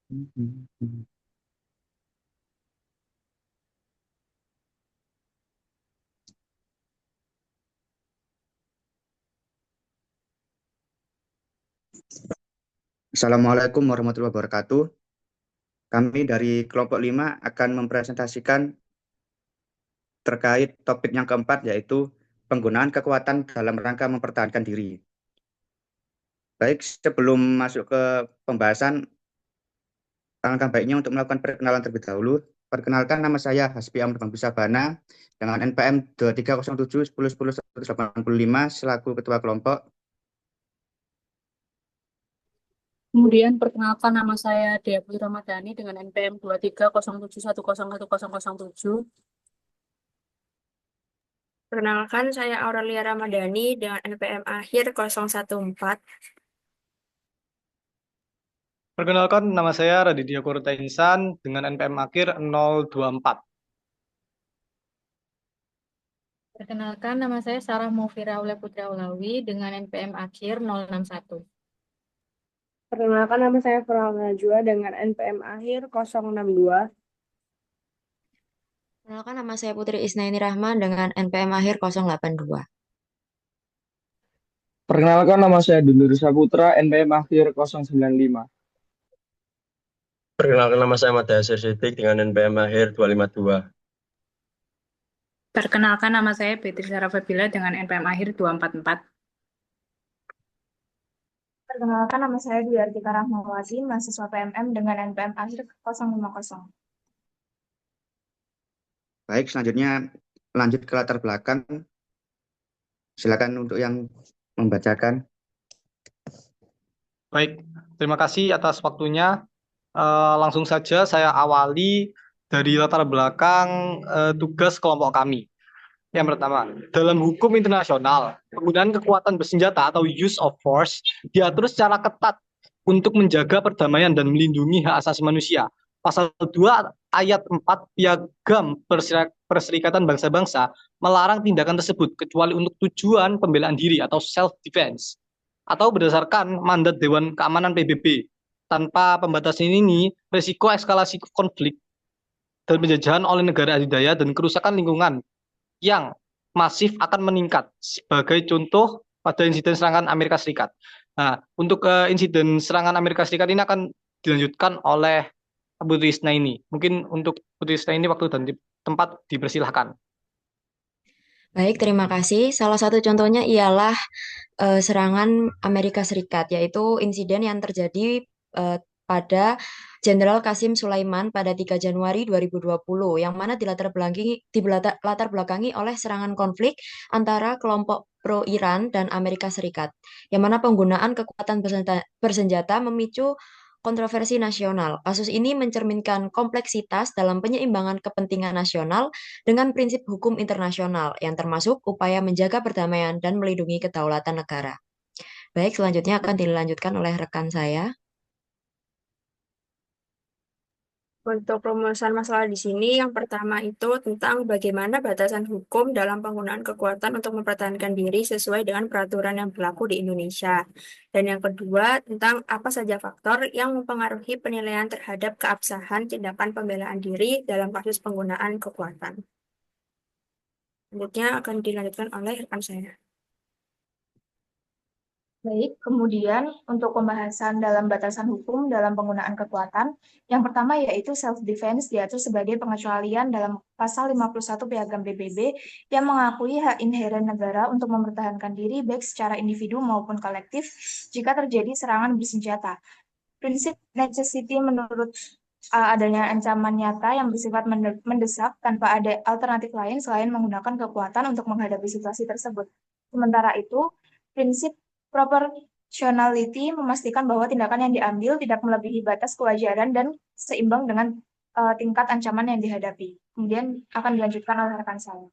Assalamualaikum warahmatullahi wabarakatuh. Kami dari kelompok 5 akan mempresentasikan terkait topik yang keempat, yaitu penggunaan kekuatan dalam rangka mempertahankan diri. Baik, sebelum masuk ke pembahasan, alangkah baiknya untuk melakukan perkenalan terlebih dahulu. Perkenalkan, nama saya Hasbi Amr Bangkusabana dengan NPM 2307 10 10 185 selaku Ketua Kelompok. Kemudian perkenalkan nama saya Dea Putri Ramadhani dengan NPM 230710111007. Perkenalkan, saya Aurelia Ramadhani dengan NPM akhir 014. Perkenalkan, nama saya Raditya Kurta Insan dengan NPM akhir 024. Perkenalkan nama saya Sarah Mufira Aula Putra Ulawi dengan NPM akhir 061. Perkenalkan, nama saya Farah Najwa dengan NPM akhir 062. Perkenalkan, nama saya Putri Isnaini Rahman dengan NPM akhir 082. Perkenalkan, nama saya Dundur Saputra, NPM akhir 095. Perkenalkan, nama saya Mada Yasir Siddiq dengan NPM akhir 252. Perkenalkan nama saya Beatrice Sarah Fabila dengan NPM akhir 244. Perkenalkan, nama saya Dwi Artika Rahmawati, mahasiswa PMM dengan NPM akhir 050. Baik, selanjutnya lanjut ke latar belakang. Silakan untuk yang membacakan. Baik, terima kasih atas waktunya. Langsung saja saya awali dari latar belakang tugas kelompok kami. Yang pertama, dalam hukum internasional, penggunaan kekuatan bersenjata atau use of force diatur secara ketat untuk menjaga perdamaian dan melindungi hak asasi manusia. Pasal 2 ayat 4 Piagam Perserikatan Bangsa-Bangsa melarang tindakan tersebut kecuali untuk tujuan pembelaan diri atau self-defense atau berdasarkan mandat Dewan Keamanan PBB. Tanpa pembatasan ini, risiko eskalasi konflik dan penjajahan oleh negara adidaya dan kerusakan lingkungan yang masif akan meningkat. Sebagai contoh, pada insiden serangan Amerika Serikat. Nah, untuk insiden serangan Amerika Serikat ini akan dilanjutkan oleh Putri Isnaini. Mungkin untuk Putri Isnaini waktu dan tempat dipersilahkan. Baik, terima kasih. Salah satu contohnya ialah serangan Amerika Serikat, yaitu insiden yang terjadi pada Jenderal Qasim Sulaiman pada 3 Januari 2020, yang mana dilatar belakangi oleh serangan konflik antara kelompok pro-Iran dan Amerika Serikat, yang mana penggunaan kekuatan bersenjata memicu kontroversi nasional. Kasus ini mencerminkan kompleksitas dalam penyeimbangan kepentingan nasional dengan prinsip hukum internasional, yang termasuk upaya menjaga perdamaian dan melindungi kedaulatan negara. Baik, selanjutnya akan dilanjutkan oleh rekan saya. Untuk perumusan masalah di sini, yang pertama itu tentang bagaimana batasan hukum dalam penggunaan kekuatan untuk mempertahankan diri sesuai dengan peraturan yang berlaku di Indonesia. Dan yang kedua, tentang apa saja faktor yang mempengaruhi penilaian terhadap keabsahan tindakan pembelaan diri dalam kasus penggunaan kekuatan. Selanjutnya akan dilanjutkan oleh rekan saya. Baik, kemudian untuk pembahasan dalam batasan hukum dalam penggunaan kekuatan, yang pertama yaitu self-defense diatur sebagai pengecualian dalam pasal 51 Piagam PBB yang mengakui hak inheren negara untuk mempertahankan diri baik secara individu maupun kolektif jika terjadi serangan bersenjata. Prinsip necessity menurut adanya ancaman nyata yang bersifat mendesak tanpa ada alternatif lain selain menggunakan kekuatan untuk menghadapi situasi tersebut. Sementara itu, prinsip proportionality memastikan bahwa tindakan yang diambil tidak melebihi batas kewajaran dan seimbang dengan tingkat ancaman yang dihadapi. Kemudian akan dilanjutkan oleh rekan saya.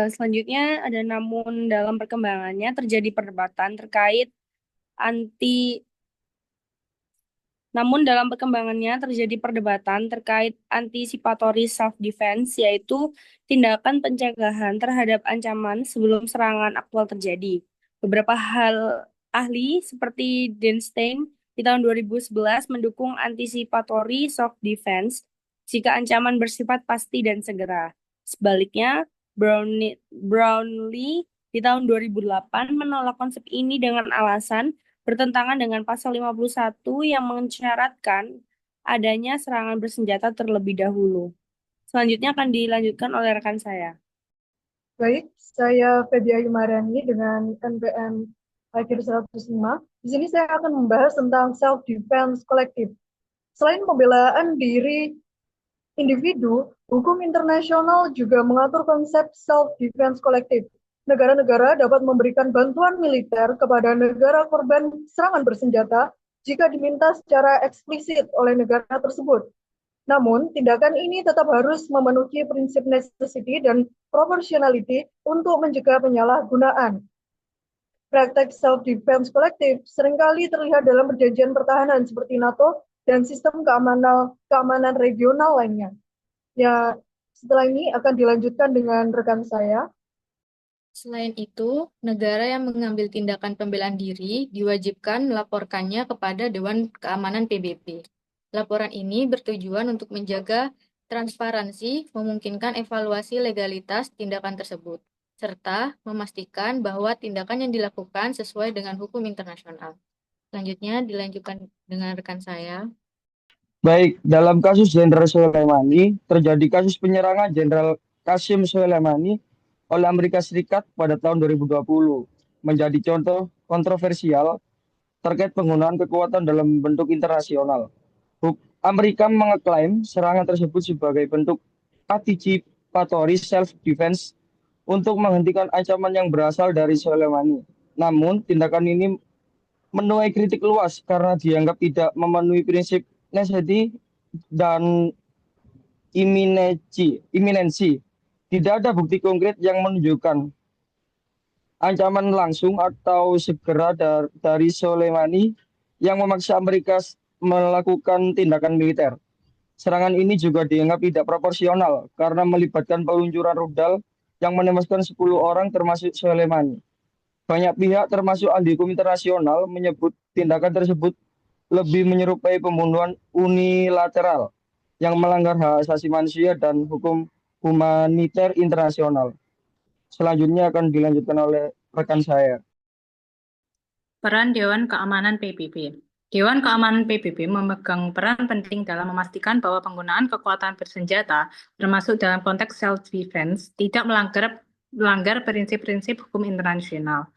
Selanjutnya ada namun dalam perkembangannya terjadi perdebatan terkait anticipatory self-defense, yaitu tindakan pencegahan terhadap ancaman sebelum serangan aktual terjadi. Beberapa hal ahli seperti Denstein di tahun 2011 mendukung anticipatory self-defense jika ancaman bersifat pasti dan segera. Sebaliknya, Brownlee di tahun 2008 menolak konsep ini dengan alasan bertentangan dengan pasal 51 yang mensyaratkan adanya serangan bersenjata terlebih dahulu. Selanjutnya akan dilanjutkan oleh rekan saya. Baik, saya Febia Yumarani dengan NPM akhir 105. Di sini saya akan membahas tentang self-defense kolektif. Selain pembelaan diri individu, hukum internasional juga mengatur konsep self-defense kolektif. Negara-negara dapat memberikan bantuan militer kepada negara korban serangan bersenjata jika diminta secara eksplisit oleh negara tersebut. Namun, tindakan ini tetap harus memenuhi prinsip necessity dan proportionality untuk mencegah penyalahgunaan. Praktek self-defense kolektif seringkali terlihat dalam perjanjian pertahanan seperti NATO dan sistem keamanan regional lainnya. Ya, setelah ini akan dilanjutkan dengan rekan saya. Selain itu, negara yang mengambil tindakan pembelaan diri diwajibkan melaporkannya kepada Dewan Keamanan PBB. Laporan ini bertujuan untuk menjaga transparansi, memungkinkan evaluasi legalitas tindakan tersebut, serta memastikan bahwa tindakan yang dilakukan sesuai dengan hukum internasional. Selanjutnya dilanjutkan dengan rekan saya. Baik, dalam kasus Jenderal Soleimani, terjadi kasus penyerangan Jenderal Qasim Soleimani oleh Amerika Serikat pada tahun 2020, menjadi contoh kontroversial terkait penggunaan kekuatan dalam bentuk internasional. Amerika mengeklaim serangan tersebut sebagai bentuk anticipatory self-defense untuk menghentikan ancaman yang berasal dari Soleimani. Namun, tindakan ini menuai kritik luas karena dianggap tidak memenuhi prinsip necessity dan iminensi. Tidak ada bukti konkret yang menunjukkan ancaman langsung atau segera dari Soleimani yang memaksa Amerika melakukan tindakan militer. Serangan ini juga dianggap tidak proporsional karena melibatkan peluncuran rudal yang menewaskan 10 orang termasuk Soleimani. Banyak pihak termasuk ahli hukum internasional menyebut tindakan tersebut lebih menyerupai pembunuhan unilateral yang melanggar hak asasi manusia dan hukum humaniter internasional. Selanjutnya akan dilanjutkan oleh rekan saya. Peran Dewan Keamanan PBB. Dewan Keamanan PBB memegang peran penting dalam memastikan bahwa penggunaan kekuatan bersenjata, termasuk dalam konteks self-defense, tidak melanggar prinsip-prinsip hukum internasional.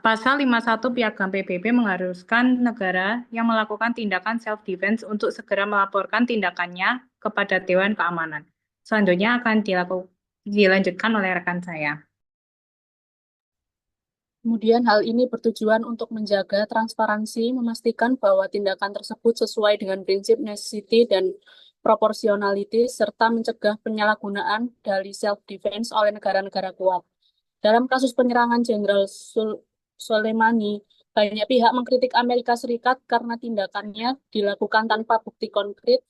Pasal 51 Piagam PBB mengharuskan negara yang melakukan tindakan self-defense untuk segera melaporkan tindakannya kepada Dewan Keamanan. Selanjutnya akan dilanjutkan oleh rekan saya. Kemudian hal ini bertujuan untuk menjaga transparansi, memastikan bahwa tindakan tersebut sesuai dengan prinsip necessity dan proportionality, serta mencegah penyalahgunaan dari self-defense oleh negara-negara kuat. Dalam kasus penyerangan Jenderal Soleimani, banyak pihak mengkritik Amerika Serikat karena tindakannya dilakukan tanpa bukti konkret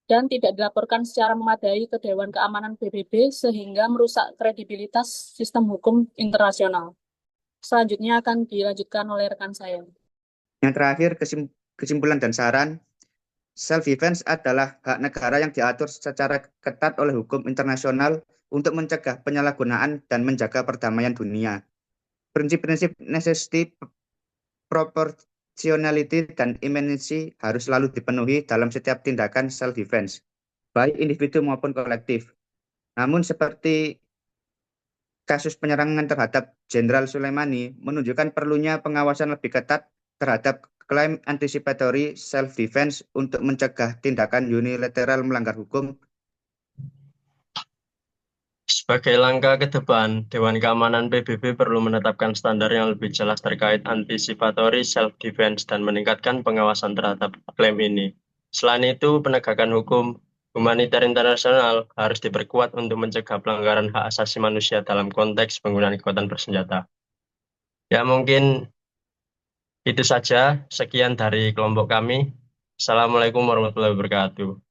dan tidak dilaporkan secara memadai ke Dewan Keamanan PBB sehingga merusak kredibilitas sistem hukum internasional. Selanjutnya akan dilanjutkan oleh rekan saya. Yang terakhir, kesimpulan dan saran, self-defense adalah hak negara yang diatur secara ketat oleh hukum internasional untuk mencegah penyalahgunaan dan menjaga perdamaian dunia. Prinsip-prinsip necessity, proportionality, dan iminensi harus selalu dipenuhi dalam setiap tindakan self-defense, baik individu maupun kolektif. Namun seperti kasus penyerangan terhadap Jenderal Soleimani menunjukkan perlunya pengawasan lebih ketat terhadap klaim anticipatory self-defense untuk mencegah tindakan unilateral melanggar hukum. Sebagai langkah ke depan, Dewan Keamanan PBB perlu menetapkan standar yang lebih jelas terkait anticipatory self-defense dan meningkatkan pengawasan terhadap klaim ini. Selain itu, penegakan hukum humaniter internasional harus diperkuat untuk mencegah pelanggaran hak asasi manusia dalam konteks penggunaan kekuatan bersenjata. Ya, mungkin itu saja. Sekian dari kelompok kami. Assalamualaikum warahmatullahi wabarakatuh.